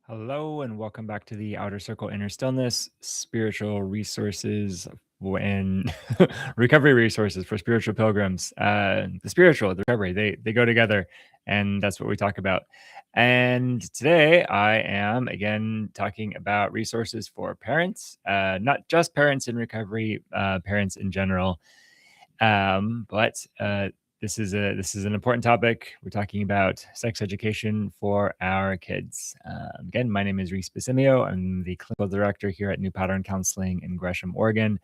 Hello and welcome back to the Outer Circle Inner Stillness spiritual resources and recovery resources for spiritual pilgrims. The spiritual, the recovery, they go together, and that's what we talk about. And today I am again talking about resources for parents, not just parents in recovery, parents in general. But this is an important topic. We're talking about sex education for our kids. Again, my name is Reese Basimio. I'm the clinical director here at New Pattern Counseling in Gresham, Oregon.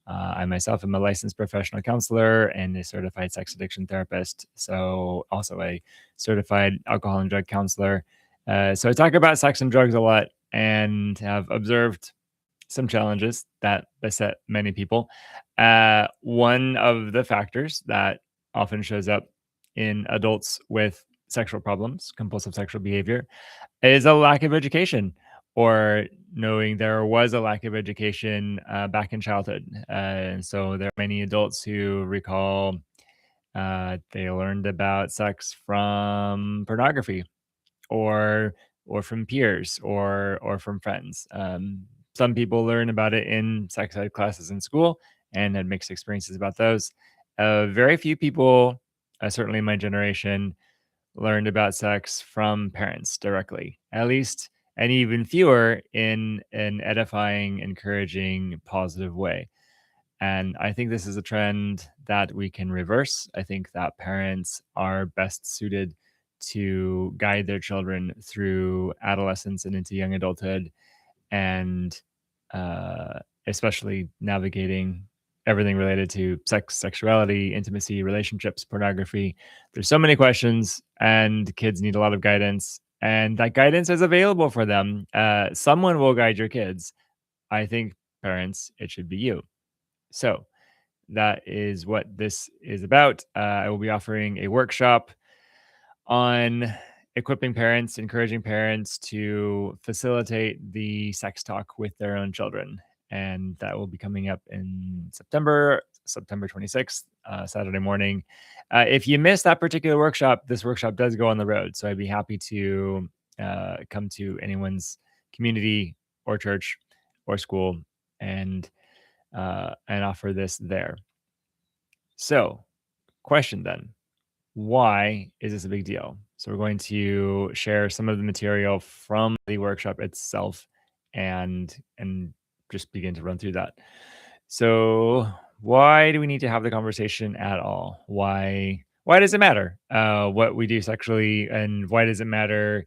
I myself am a licensed professional counselor and a certified sex addiction therapist. So also a certified alcohol and drug counselor. So I talk about sex and drugs a lot and have observed some challenges that beset many people. One of the factors that often shows up in adults with sexual problems, compulsive sexual behavior, is a lack of education or knowing there was a lack of education back in childhood. So there are many adults who recall they learned about sex from pornography or from peers or from friends. Some people learn about it in sex ed classes in school and had mixed experiences about those. Very few people, certainly in my generation, learned about sex from parents directly, at least, and even fewer in an edifying, encouraging, positive way. And I think this is a trend that we can reverse. I think that parents are best suited to guide their children through adolescence and into young adulthood, and uh, especially navigating everything related to sex, sexuality, intimacy, relationships, pornography. There's so many questions, and kids need a lot of guidance, and that guidance is available for them. Someone will guide your kids. I think parents, it should be you. So that is what this is about. I will be offering a workshop on equipping parents, encouraging parents to facilitate the sex talk with their own children. And that will be coming up in September 26th, Saturday morning. If you missed that particular workshop, this workshop does go on the road. So I'd be happy to come to anyone's community or church or school and offer this there. So, question then, why is this a big deal? So we're going to share some of the material from the workshop itself and just begin to run through that. So why do we need to have the conversation at all? Why does it matter what we do sexually, and why does it matter?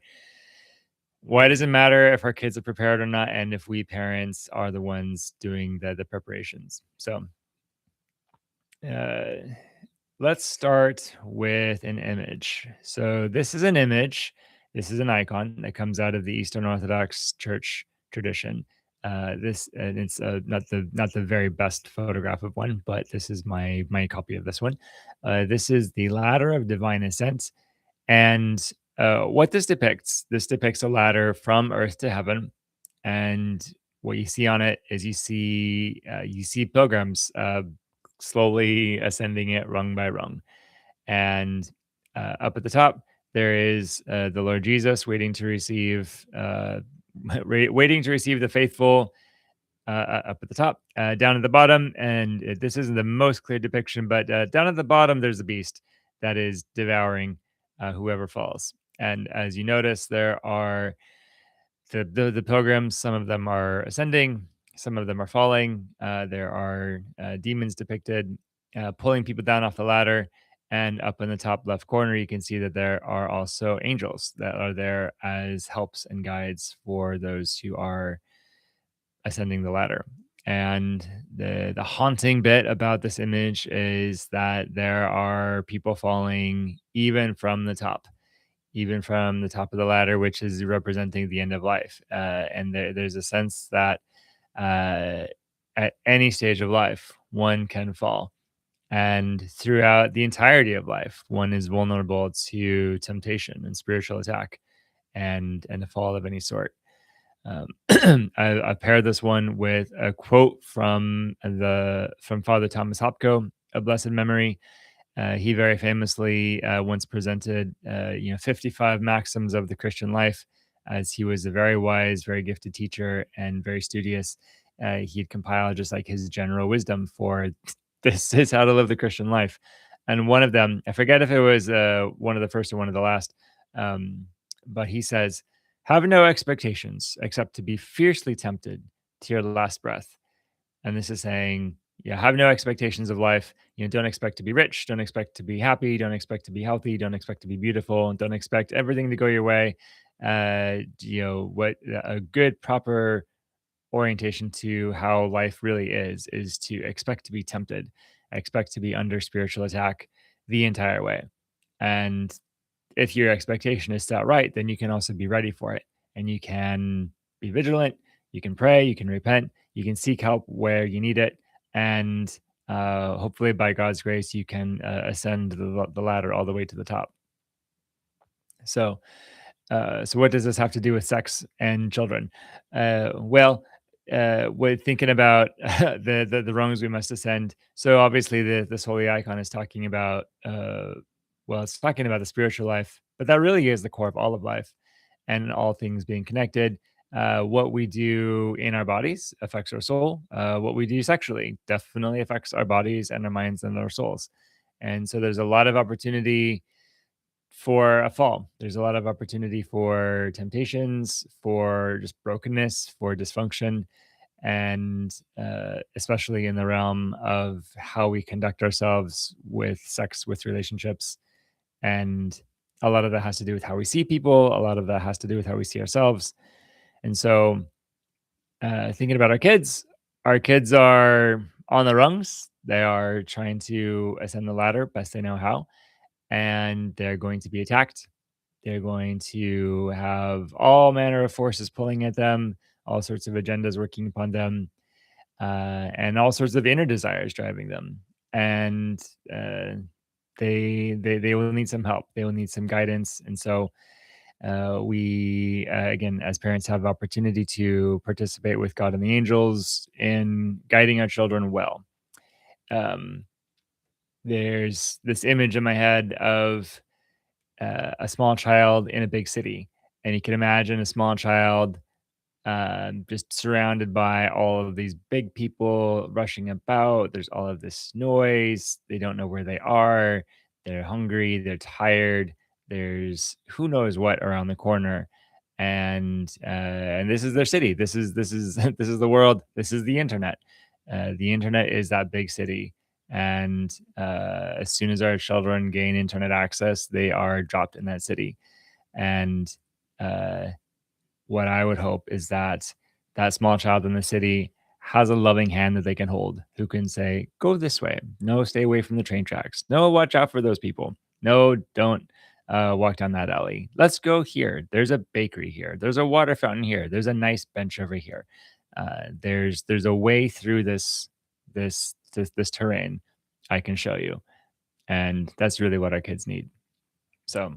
Why does it matter if our kids are prepared or not, and if we parents are the ones doing the preparations? So uh, let's start with an image. So this is an image. This is an icon that comes out of the Eastern Orthodox Church tradition. This and it's not the very best photograph of one, but this is my copy of this one. This is the ladder of divine ascent, and what this depicts a ladder from earth to heaven, and what you see on it is you see pilgrims slowly ascending it rung by rung. And up at the top, there is the Lord Jesus waiting to receive waiting to receive the faithful up at the top. Down at the bottom, and this isn't the most clear depiction, but down at the bottom, there's a beast that is devouring whoever falls. And as you notice, there are the pilgrims. Some of them are ascending, some of them are falling. There are demons depicted pulling people down off the ladder. And up in the top left corner, you can see that there are also angels that are there as helps and guides for those who are ascending the ladder. And the haunting bit about this image is that there are people falling even from the top of the ladder, which is representing the end of life. And there's a sense that at any stage of life, one can fall. And throughout the entirety of life, one is vulnerable to temptation and spiritual attack and a fall of any sort. I paired this one with a quote from Father Thomas Hopko of blessed memory. He very famously once presented, 55 maxims of the Christian life, as he was a very wise, very gifted teacher and very studious. He'd compiled just like his general wisdom for this is how to live the Christian life. And one of them, I forget if it was one of the first or one of the last, um, but he says, "Have no expectations except to be fiercely tempted to your last breath." And this is saying, yeah, have no expectations of life. Don't expect to be rich, don't expect to be happy, don't expect to be healthy, don't expect to be beautiful, don't expect everything to go your way. What a good, proper orientation to how life really is to expect to be tempted, expect to be under spiritual attack the entire way. And if your expectation is set right, then you can also be ready for it and you can be vigilant, you can pray, you can repent, you can seek help where you need it. And hopefully, by God's grace, you can ascend the ladder all the way to the top. So, so what does this have to do with sex and children? Well, we're thinking about the rungs we must ascend. So obviously, this holy icon is talking about well, it's talking about the spiritual life, but that really is the core of all of life and all things being connected. What we do in our bodies affects our soul. What we do sexually definitely affects our bodies and our minds and our souls. And so there's a lot of opportunity for a fall. There's a lot of opportunity for temptations, for just brokenness, for dysfunction, and especially in the realm of how we conduct ourselves with sex, with relationships. And a lot of that has to do with how we see people, a lot of that has to do with how we see ourselves. And so, thinking about our kids are on the rungs. They are trying to ascend the ladder best they know how, and they're going to be attacked. They're going to have all manner of forces pulling at them, all sorts of agendas working upon them, and all sorts of inner desires driving them. And they will need some help. They will need some guidance. And so we again, as parents, have opportunity to participate with God and the angels in guiding our children well. Um, there's this image in my head of a small child in a big city, and you can imagine a small child just surrounded by all of these big people rushing about. There's all of this noise. They don't know where they are. They're hungry. They're tired. There's who knows what around the corner, and this is their city. This is this is the world. This is the internet. The internet is that big city, and as soon as our children gain internet access, they are dropped in that city, and uh, what I would hope is that that small child in the city has a loving hand that they can hold, who can say, "Go this way. No, stay away from the train tracks. No, watch out for those people. No, don't walk down that alley. Let's go here. There's a bakery here. There's a water fountain here. There's a nice bench over here. There's a way through this terrain I can show you." And that's really what our kids need. So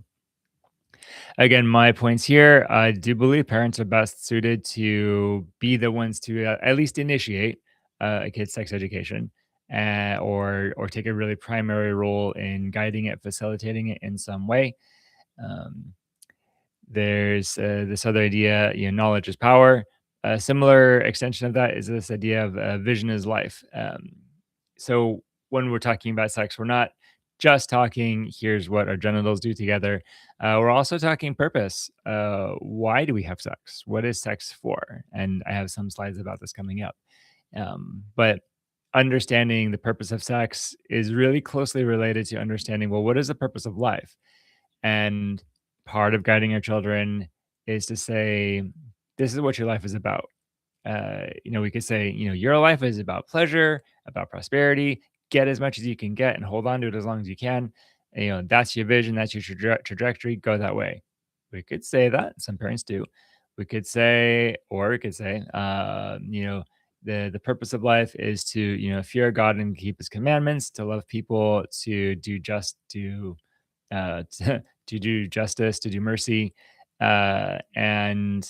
again, my points here, I do believe parents are best suited to be the ones to at least initiate a kid's sex education, or take a really primary role in guiding it, facilitating it in some way. Um, there's this other idea, knowledge is power. A similar extension of that is this idea of vision is life. So when we're talking about sex, we're not just talking, here's what our genitals do together. We're also talking purpose. Why do we have sex? What is sex for? And I have some slides about this coming up. But understanding the purpose of sex is really closely related to understanding, well, what is the purpose of life? And part of guiding our children is to say, this is what your life is about. We could say, your life is about pleasure, about prosperity. Get as much as you can get and hold on to it as long as you can. And, that's your vision, that's your trajectory. Go that way. We could say that. Some parents do. We could say, or we could say, the purpose of life is to fear God and keep His commandments, to love people, to do to do justice, to do mercy, and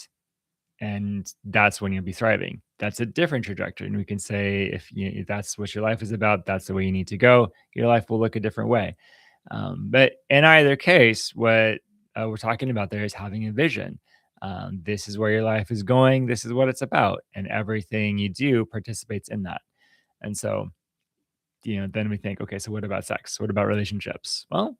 that's when you'll be thriving. That's a different trajectory, and we can say if that's what your life is about, that's the way you need to go. Your life will look a different way. But in either case, what we're talking about there is having a vision. This is where your life is going. This is what it's about. And everything you do participates in that. And so, then we think, okay, so what about sex? What about relationships? Well,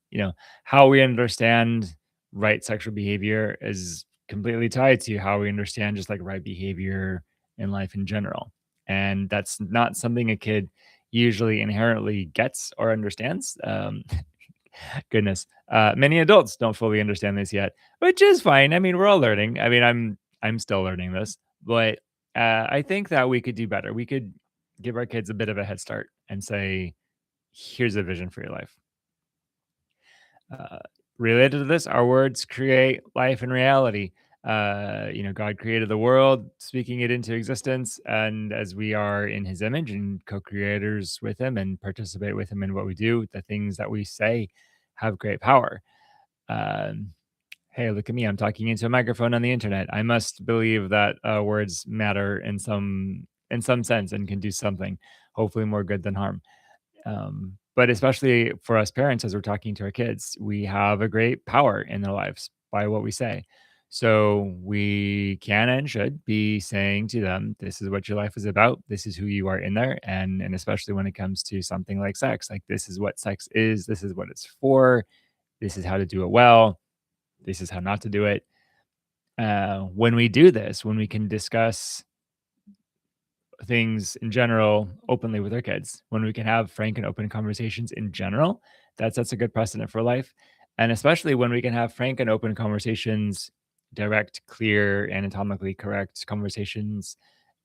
how we understand right sexual behavior is completely tied to how we understand just like right behavior in life in general. And that's not something a kid usually inherently gets or understands. Goodness, many adults don't fully understand this yet, which is fine. I mean, we're all learning. I mean, I'm still learning this, but I think that we could do better. We could give our kids a bit of a head start and say, "Here's a vision for your life." Uh, Related to this, our words create life and reality. God created the world, speaking it into existence, and as we are in His image and co-creators with Him and participate with Him in what we do, the things that we say have great power. Um, hey, look at me! I'm talking into a microphone on the internet. I must believe that words matter in some sense and can do something, hopefully more good than harm. But especially for us parents, as we're talking to our kids, we have a great power in their lives by what we say. So we can and should be saying to them, "This is what your life is about. This is who you are in there." And especially when it comes to something like sex, like this is what sex is. This is what it's for. This is how to do it well. This is how not to do it. When we do this, when we can discuss things in general openly with our kids, when we can have frank and open conversations in general, that sets a good precedent for life. And especially when we can have frank and open conversations, direct, clear, anatomically correct conversations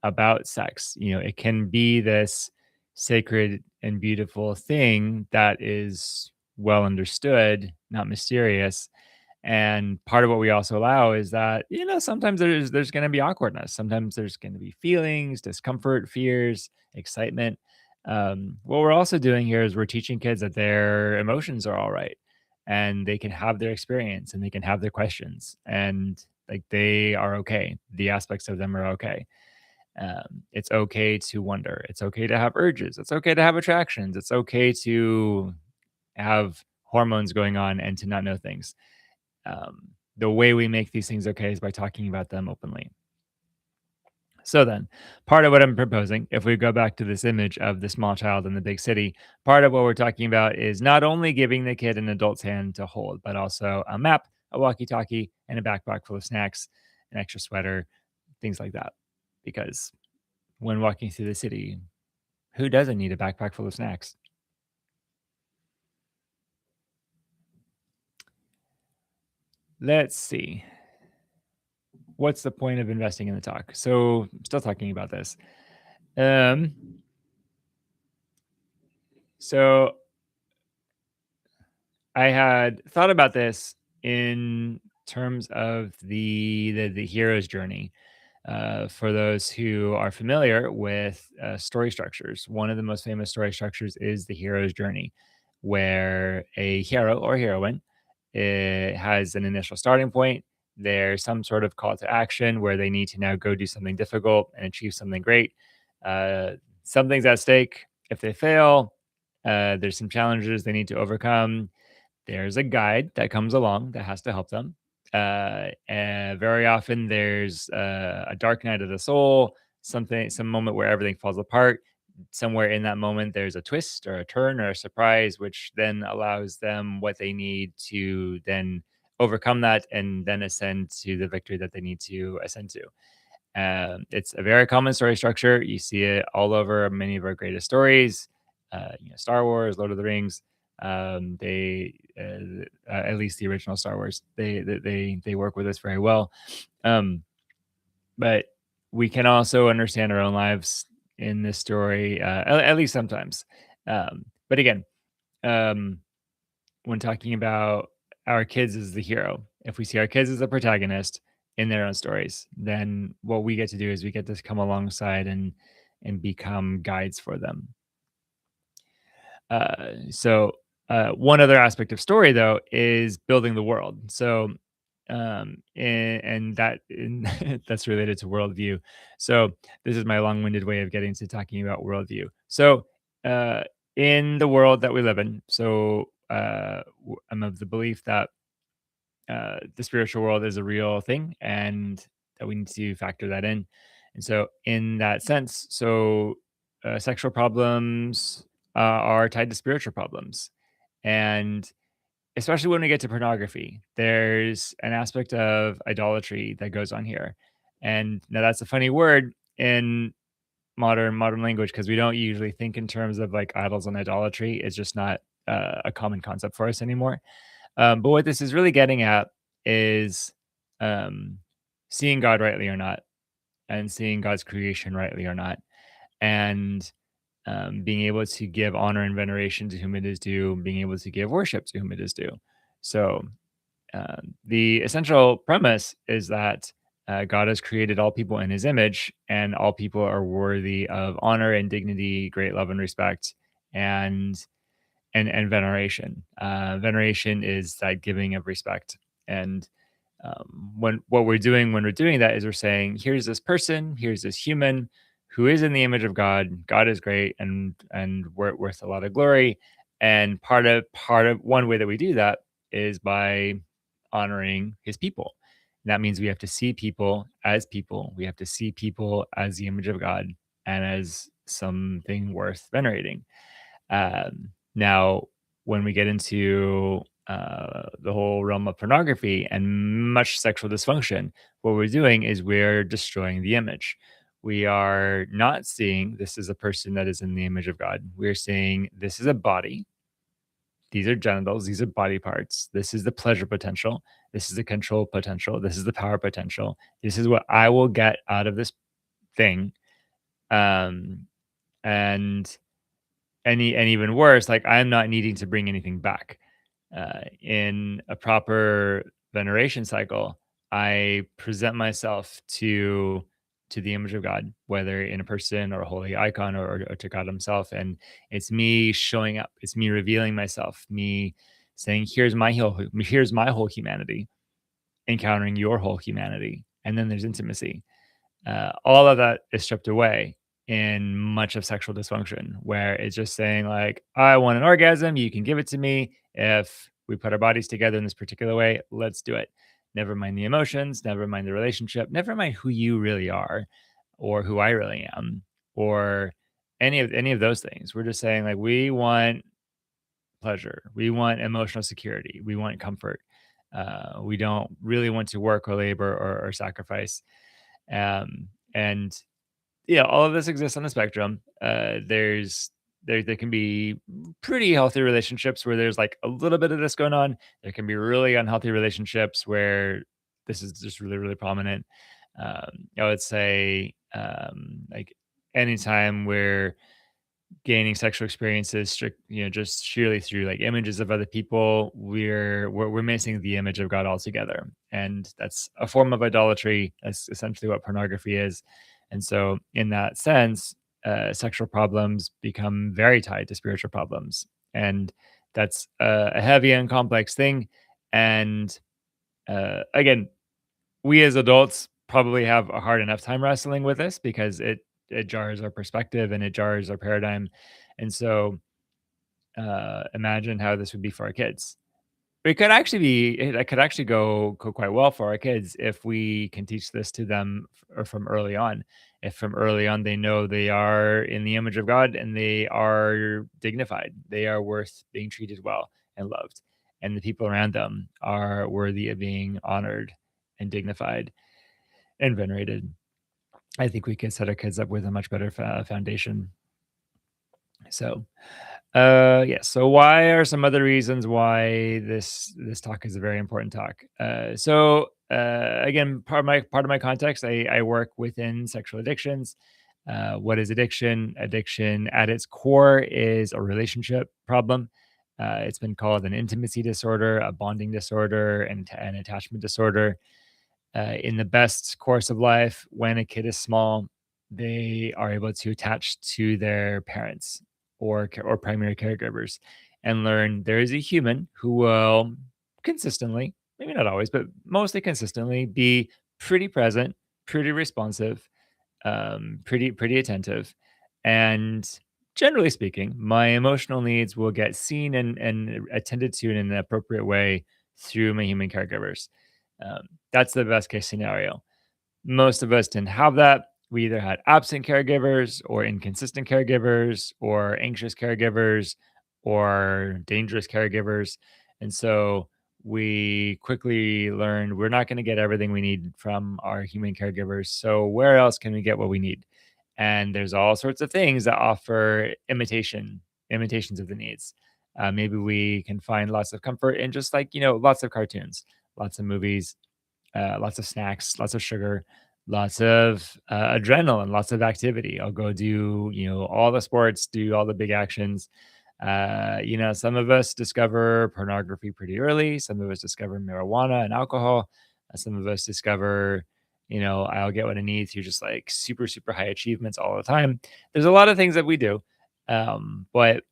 about sex. It can be this sacred and beautiful thing that is well understood, not mysterious. And part of what we also allow is that, sometimes there's going to be awkwardness. Sometimes there's going to be feelings, discomfort, fears, excitement. What we're also doing here is we're teaching kids that their emotions are all right and they can have their experience and they can have their questions and like they are okay. The aspects of them are okay. It's okay to wonder. It's okay to have urges. It's okay to have attractions. It's okay to have hormones going on and to not know things. The way we make these things okay is by talking about them openly. So then, part of what I'm proposing, if we go back to this image of the small child in the big city, part of what we're talking about is not only giving the kid an adult's hand to hold, but also a map, a walkie talkie, and a backpack full of snacks, an extra sweater, things like that. Because when walking through the city, who doesn't need a backpack full of snacks? Let's see. What's the point of investing in the talk? So, still talking about this. Um, so I had thought about this in terms of the hero's journey. For those who are familiar with story structures, one of the most famous story structures is the hero's journey, where a hero or heroine has an initial starting point. There's some sort of call to action where they need to now go do something difficult and achieve something great. Uh, Something's at stake. If they fail, there's some challenges they need to overcome. There's a guide that comes along that has to help them. And very often there's a dark night of the soul, some moment where everything falls apart. Somewhere in that moment, there's a twist or a turn or a surprise, which then allows them what they need to then overcome that and then ascend to the victory that they need to ascend to. It's a very common story structure. You see it all over many of our greatest stories. Star Wars, Lord of the Rings. They at least the original Star Wars. They work with us very well. Um, but we can also understand our own lives in this story, at least sometimes. But again, um, when talking about our kids as the hero, if we see our kids as the protagonist in their own stories, then what we get to do is we get to come alongside and become guides for them. One other aspect of story though is building the world. That's related to worldview. So this is my long-winded way of getting to talking about worldview. So uh, in the world that we live in, I'm of the belief that the spiritual world is a real thing and that we need to factor that in. And so, in that sense, sexual problems are tied to spiritual problems. And especially when we get to pornography, there's an aspect of idolatry that goes on here. And now that's a funny word in modern language because we don't usually think in terms of like idols and idolatry. It's just not a common concept for us anymore. But what this is really getting at is um, seeing God rightly or not, and seeing God's creation rightly or not, and being able to give honor and veneration to whom it is due, being able to give worship to whom it is due. So the essential premise is that God has created all people in his image, and all people are worthy of honor and dignity, great love and respect, and and veneration. Veneration is that giving of respect. And when what we're doing when we're doing that is we're saying, here's this person, here's this human who is in the image of God. God is great and worth a lot of glory. And part of one way that we do that is by honoring his people. And that means we have to see people as people. We have to see people as the image of God and as something worth venerating. Now, when we get into the whole realm of pornography and much sexual dysfunction, what we're doing is we're destroying the image. We are not seeing this is a person that is in the image of God. We're saying this is a body. These are genitals. These are body parts. This is the pleasure potential. This is the control potential. This is the power potential. This is what I will get out of this thing. Um, and and even worse, like I'm not needing to bring anything back. In a proper veneration cycle, I present myself to the image of God, whether in a person or a holy icon or to God Himself, and it's me showing up. It's me revealing myself. Me saying, here's my whole humanity, encountering your whole humanity, and then there's intimacy. All of that is stripped away in much of sexual dysfunction, where it's just saying, like, I want an orgasm, you can give it to me. If we put our bodies together in this particular way, let's do it. Never mind the emotions, never mind the relationship, never mind who you really are or who I really am or any of those things. We're just saying, like, we want pleasure, we want emotional security, we want comfort. We don't really want to work or labor or sacrifice. And yeah, all of this exists on the spectrum. There can be pretty healthy relationships where there's like a little bit of this going on. There can be really unhealthy relationships where this is just really prominent. I would say like anytime we're gaining sexual experiences just sheerly through like images of other people, we're missing the image of God altogether, and that's a form of idolatry. That's essentially what pornography is. And so in that sense, sexual problems become very tied to spiritual problems, and that's a heavy and complex thing. And again, we as adults probably have a hard enough time wrestling with this because it jars our perspective and it jars our paradigm. And so imagine how this would be for our kids. It could actually go quite well for our kids if we can teach this to them from early on. If from early on they know they are in the image of God and they are dignified, they are worth being treated well and loved, and the people around them are worthy of being honored and dignified and venerated. I think we could set our kids up with a much better foundation. So, yeah. So, why are some other reasons why this talk is a very important talk? Again, part of my context, I work within sexual addictions. What is addiction? Addiction, at its core, is a relationship problem. It's been called an intimacy disorder, a bonding disorder, and an attachment disorder. In the best course of life, when a kid is small, they are able to attach to their parents or primary caregivers and learn there is a human who will consistently, maybe not always, but mostly consistently, be pretty present, pretty responsive, pretty attentive, and generally speaking, my emotional needs will get seen and attended to in an appropriate way through my human caregivers. That's the best case scenario. Most of us didn't have that. We either had absent caregivers or inconsistent caregivers or anxious caregivers or dangerous caregivers. And so we quickly learned we're not going to get everything we need from our human caregivers. So where else can we get what we need? And there's all sorts of things that offer imitations of the needs. Maybe we can find lots of comfort in just like, lots of cartoons, lots of movies, lots of snacks, lots of sugar, lots of adrenaline, lots of activity. I'll go do, all the sports, do all the big actions. Some of us discover pornography pretty early. Some of us discover marijuana and alcohol. Some of us discover, I'll get what I need through just like super, super high achievements all the time. There's a lot of things that we do. But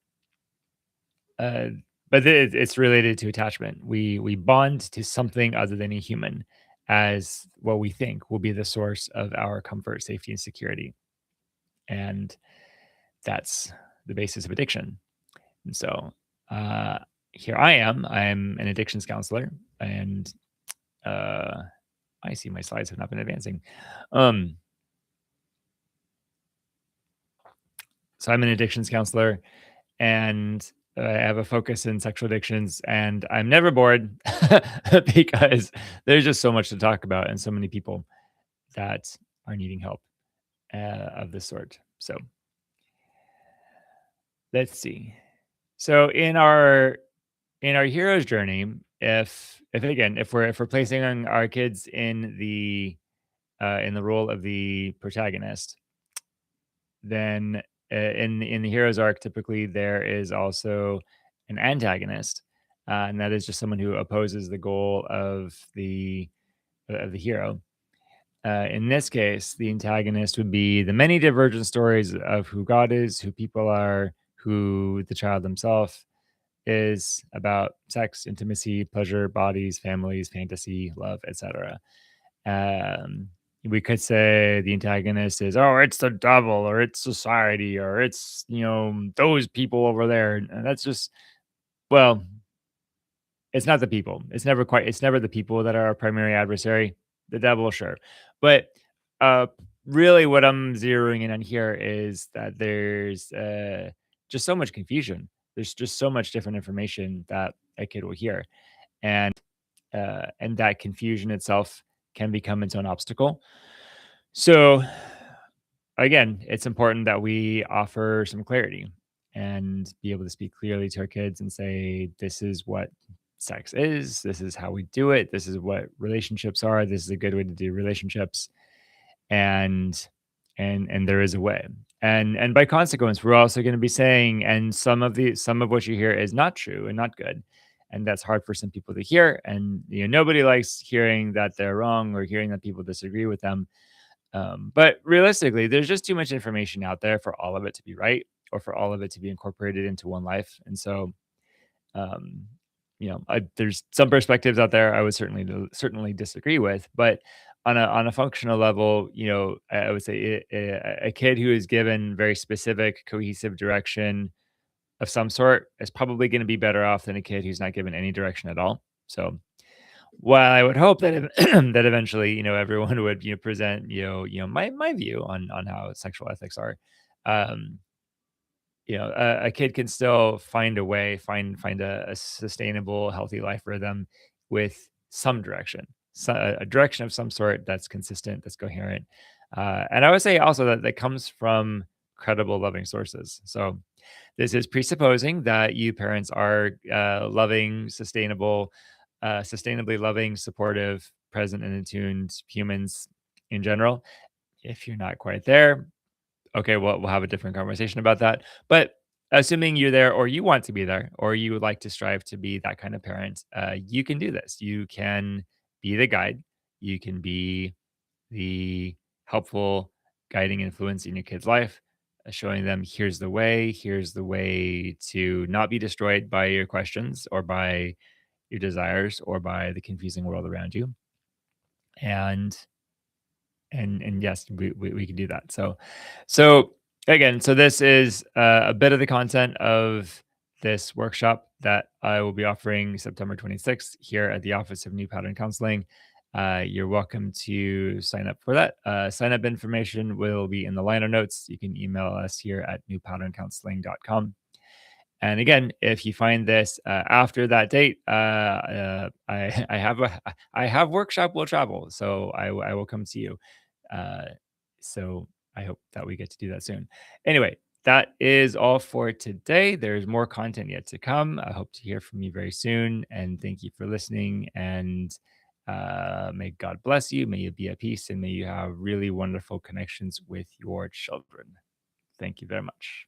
uh, it's related to attachment. We bond to something other than a human as what we think will be the source of our comfort, safety, and security. And that's the basis of addiction. And so uh, here I am. I'm an addictions counselor, and uh, I see my slides have not been advancing. Um, so I'm an addictions counselor, and I have a focus in sexual addictions, and I'm never bored because there's just so much to talk about and so many people that are needing help of this sort. So let's see. So in our hero's journey, if we're placing our kids in the role of the protagonist, then in the hero's arc, typically there is also an antagonist, and that is just someone who opposes the goal of the hero. In this case, the antagonist would be the many divergent stories of who God is, who people are, who the child himself is about sex, intimacy, pleasure, bodies, families, fantasy, love, etc. Um, we could say the antagonist is, oh, it's the devil, or it's society, or it's those people over there, and that's just well, it's not the people. It's never the people that are our primary adversary. The devil, sure. But uh really what I'm zeroing in on here is that there's just so much confusion. There's just so much different information that a kid will hear. And that confusion itself can become its own obstacle. So again, it's important that we offer some clarity and be able to speak clearly to our kids and say, this is what sex is, this is how we do it, this is what relationships are, this is a good way to do relationships, and and there is a way. And by consequence, we're also going to be saying, and some of what you hear is not true and not good. And that's hard for some people to hear. And nobody likes hearing that they're wrong or hearing that people disagree with them. But realistically, there's just too much information out there for all of it to be right or for all of it to be incorporated into one life. And so, um, there's some perspectives out there I would certainly disagree with, but on a functional level, I would say a kid who is given very specific, cohesive direction of some sort is probably going to be better off than a kid who's not given any direction at all. So well, I would hope that that eventually, everyone would, present, my view on how sexual ethics are. Um, a kid can still find a way, find a sustainable, healthy life rhythm with some direction, so a direction of some sort that's consistent, that's coherent. And I would say also that comes from credible, loving sources. So this is presupposing that you parents are loving, sustainably loving, supportive, present, and attuned humans in general. If you're not quite there, okay, well, we'll have a different conversation about that. But assuming you're there, or you want to be there, or you would like to strive to be that kind of parent, you can do this. You can be the guide. You can be the helpful guiding influence in your kid's life, showing them here's the way to not be destroyed by your questions or by your desires or by the confusing world around you. And and yes, we can do that. So again, so this is a bit of the content of this workshop that I will be offering September 26th here at the Office of New Pattern Counseling, you're welcome to sign up for that. Sign up information will be in the liner notes. You can email us here at newpatterncounseling.com. And again, if you find this after that date, I have workshop will travel, so I will come see you. Uh, so I hope that we get to do that soon. Anyway, that is all for today. There's more content yet to come. I hope to hear from you very soon, and thank you for listening. And may God bless you. May you be at peace, and may you have really wonderful connections with your children. Thank you very much.